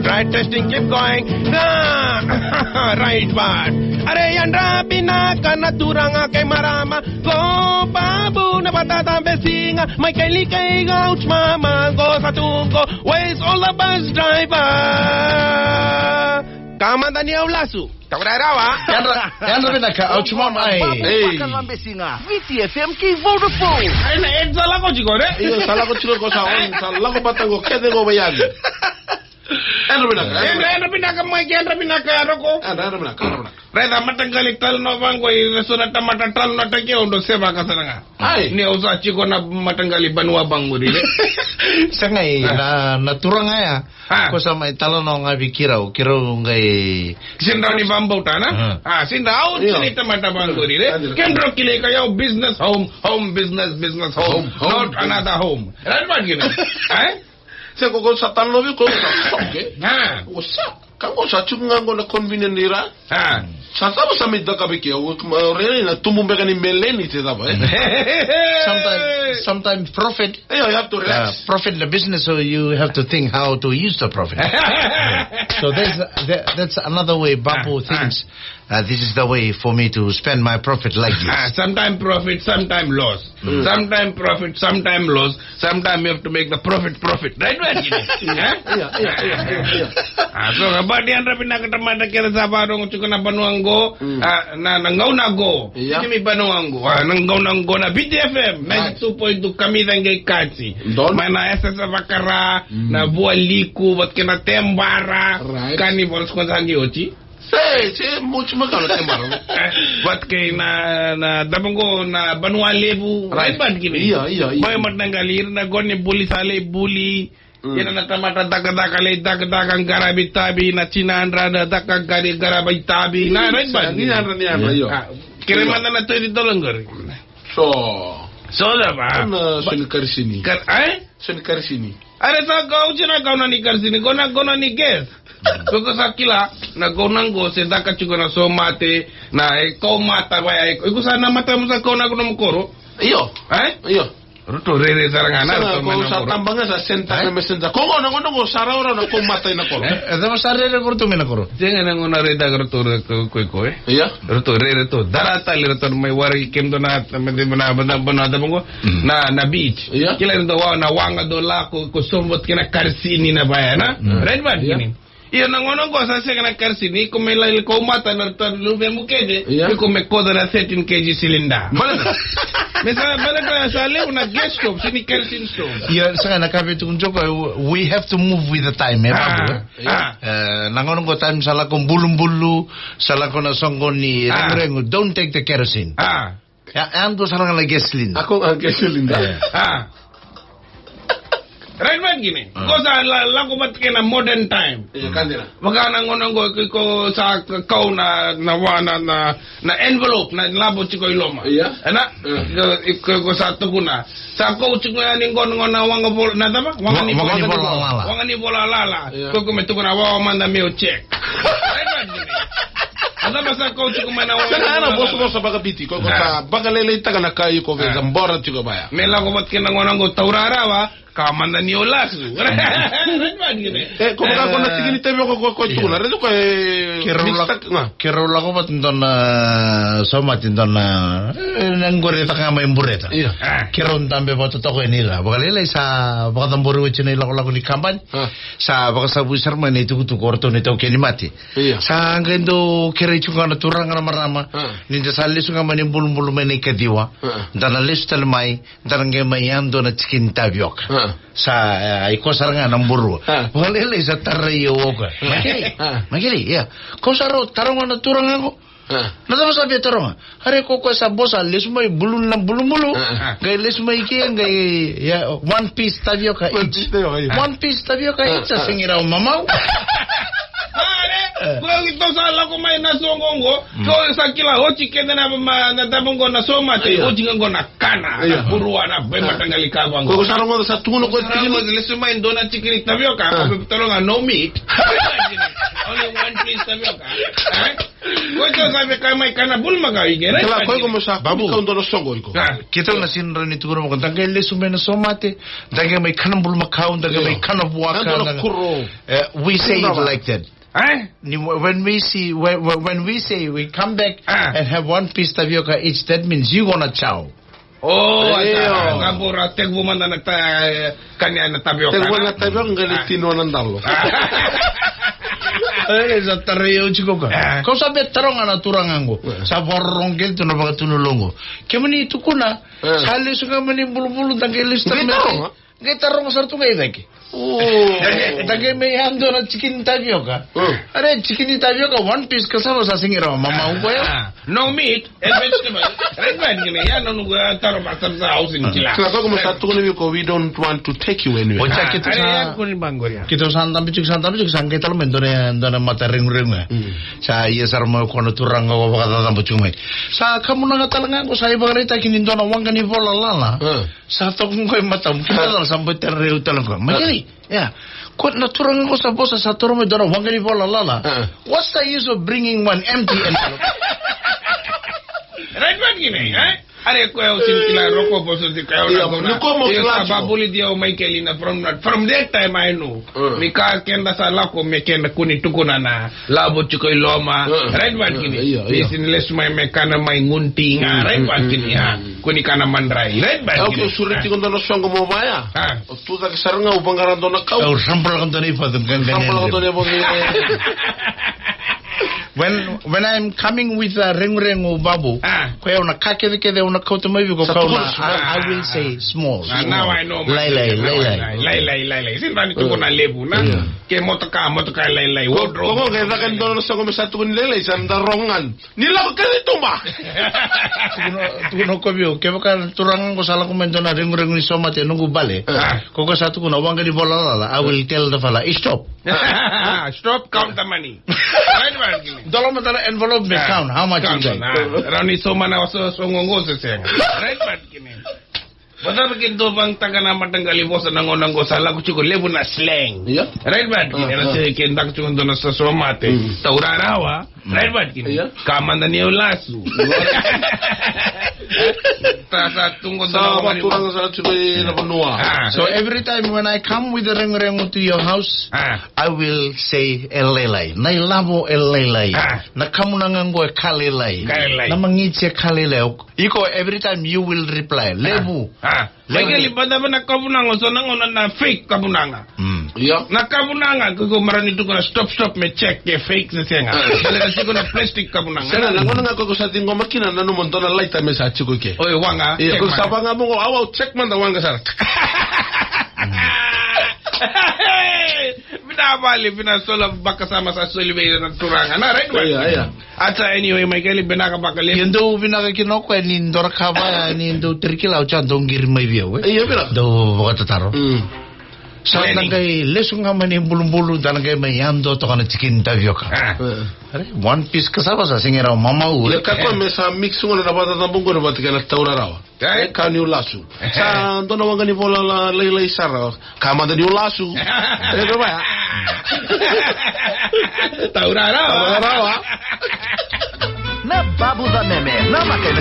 bad. Right, testing, keep going. Right, bad. Are yandra binaka naturanga kay marama. Go babu na batata besinga. May kay gouch mama. Go sa tungo. Where's all the bus driver? Kama Daniel Lasu. Tawararawa. Yandra binaka ouch mama. Makan lambe singa. VTFM ki Vodafone. Ay na salah ko chikore. Iyo salah ko chiko sa on. Salah ko batango kede go bayagi. Enra binaka mai enra binaka roko. Enra binaka. Reda matanggali tal no bango resona tamata tal no take ondo seba kasaranga. Ai. Ni usa chiko na matanggali banua banguri. Sangai na turanga ya. Ko sama italo nga bikirau ngai Sindra ni bambu tana. Sindra out ni tamata banguri le. Kendro kile kaya business home business home. Not another home. Right man gina. Se ko satan lobi ko soke. Usa. Kamu sa chungango na convenient nira. Sasa ba sa midda ka biki o re na tumumbe ka ni meleni te daba. Sometimes profit. You have to relax. Profit in the business, so you have to think how to use the profit. So that's another way Babu thinks. This is the way for me to spend my profit like this. Sometimes profit, sometimes loss. Sometimes profit, sometimes loss. Sometimes you have to make the profit. Right? So about the andra pinakatamata kira sabarong chuko na banuango na nangaw Hindi mi banuango. Nangaw na BTFM 92.2 kami dangay katsi. Mana esa sa bakara na bualiku wat kina tembara kani bols kon sangi ochi. Se mucho magalo tembara. Wat kay na dabango na banua lebu. Right bad gini. Iya. Boy matnangalir na goni buli sale buli. Yan na tamata dagdagang garabitabi na chinandra na dakagari garabitabi na right ba? Niyan. Kiriman na to dito lang gari. So ba? Sini karsini. Sini karsini. Are sa gao na ni karsini gona ni guess. So sa kila na gonango se daka chugo na so mate na ko mata ba ko sana mata mo sa ko na gono mukoro. Iyo. Ruto rere sarangana ko sa tambanga sa senta na messenger ko ngono sara ora na ko matay na ko Dama sarere kurto mina koro. Jenga na ngona reda ruto ko iya ruto rere to darata le ruto may wari kemdo na bana dabango na beach kila ndo na wanga do la ko sombot kina karsini na bayana red band gini iyo nangono ko sa sega na karsini ko may lail ko mata na ruto lube mukede ko me koda na 13 kg silinda Mesa bala sa leo na guest stove sini kerosene stove. Iya saka nakapit kung joko we have to move with the time babu. Nangono ko time sala ko bulum-bulu sala ko na songo ni rengo don't take the kerosene. Ya ando sala na gasoline. Ako ang gasoline. Right man gini. Ko sa lago bat kena modern time. Kandira. Wag na ngono ko sa kau na envelope na labo chiko iloma. Ana ko sa tukuna. Sa ko chiko ni ngono na wanga bol na dama? Wanga ni bola lala. Ko metukuna wa manda meo check. Right man gini. Ada basa ko chiko mana wa. Sana boso bagabiti ko sa bagalele taga na kayo ko ga mbora chiko baya. Mela ko bat kena ngono taurara wa. Kamanda ni olasu. Como ka kona tigini tebe ko tuna. Redo ko kero la ko batindon soma tindon ngore ta kama imbureta. Kero ndambe boto to ko enila. Bagalele sa bakatamburu chine la ko ni kampanye. Sa bakasabu sarma ni tuku korto ni to keni mati. Sa ngendo kere chunga na turanga na marama. Ninja sali sunga mani bulum meni kadiwa. Dana listal mai darangge mai ando na chicken tabiok. Sa iko saranga namburu. Walele sa tarayo ko. Magili ya. Ko saro tarong na turang ako. Nada mas sabi tarong. Hare ko sa bosa lesmay bulun na bulumulo. Gay lesmay ki gay ya one piece tabioka each. One piece tabioka each sa singiraw mamaw. Kung ito sa ala ko may nasongongo, so sa kila ochi kenda na dabongo na somate, ochi ngo na kana, na buruan na bay matangali ka bang. Ko sa rongo sa tuno ko tigil mo leso may dona chikinik tabioka, kapitalo nga no meat. Only one piece tapioca. Kau sabi kamay kanabul magawin. Kala ko mo sa babu ka ndo songo iko. Kita na sin rani tu ko tangay lesu men somate, tangay may kanambul makau, tangay may kanabwaka. We say it like that. When we say we come back and have one piece tapioca each, that means you gonna chow. Ngabura tegbu man na kanya na tapioca. Tegbu na tapioca ngali tino nandalo. Sa tarayo chico ka. Kau sabi tarong ana turangan ko. Sa borong gel tu na baga tunulongo. Kemani itu kuna. Sali suka mani bulu-bulu tangke listar me. Gitarong sartu kay daki. Dagi may ando na chicken tapioca. Are chicken tapioca one piece kasama sa singira mama upo ya. No meat and vegetable. Red man gini ya no taro master sa house in Chile. Kala ko mo sa tukuni ko we don't want to take you anywhere. Ocha kita sa kunin banggoria. Kita santam bicuk sangke tal mendone mata ring-ring. Sa iya sar mo kono turang ko baka tam bicuk mai. Sa kamu na talangan ko sa ibang rita kini dona wang kani bola lala. Sa to ko matam kita dal sampai terreu talang ko. Magari. Yeah. Kut naturang ko sa bosa sa toro mo dona wang kani bola lala. What's the use of bringing one empty envelope? Right man gini, Are ko yung sinkila roko po sa kayo na gona. Yung babuli dia o may kelina from that time I know. Mika kenda sa lako me kenda kuni tukuna na labo chuko iloma. Right man gini. Isin les may kana may ngunting. Right man gini kuni kana mandrai. Right man gini. Okay, suriti ko na songo mo baya. Tu ta saranga upangaran do na kau. Sampal kan tani padum kan Sampal kan tani When I'm coming with a ring babu, kaya una kake una kota mai ko kauna. I will say small. Now I know. Lai. Sin bani tu na lebu na. Ke motoka lai. Wardrobe. Kung kaya kan doon sa ko sa tukun lai san darongan. Nila ka dito ba? Tuno ko bio ke baka turangan ko sala ko mendo na ring ni somate nunggu bale. Ko ka sa tukun wanga di bola I will tell the fella stop. Stop, count the money. Right man. Dalam antara envelope me count how much is that? Rani somana waso songongo seseng. Right man kini. Basta begitu bang taga nama tanggali bosa nangonanggo sala ko chuko lebu na slang. Right man kini. Nasi kendak chuko dono sa somate. Taurarawa. Right man kini. Kamanda niyo lasu. So every time when I come with the ring to your house, I will say elelai. Na ilabo elelai. Na kamu nangango kalelai. Na mangitse kalelai. Iko every time you will reply lebu. Lagi pada na kabunanga so nangon na fake kabunanga. Na kabunanga ko marani to stop me check ke fake sa senga. Dala kasi ko na plastic kabunanga. Sana nangon nga ko sa tingo makina na no montona light me sa chiko ke. Oy wanga. Ko sabanga mo awa check man da wanga sar. Bina solo baka sama sa solibe na turanga na right one. Ata anyway may kali binaka bakali. Yendo binaka kinoko ni ndor kaba ni ndo trikila ucha dongir mai biawe. Iya bina. Do baka taro. Sa nagay lesung nga mani bulung-bulung tanagay may yando to kana chicken tapioca. One piece kasama sa singera mama u. Kako me sa mix ngona na bata tambungo na bata kana taurarawa. Kani ulasu. Sa dono wanga ni bola la lay sara. Kama da ni ulasu. Ego ba. Taurarawa. Na babu da meme, na makailan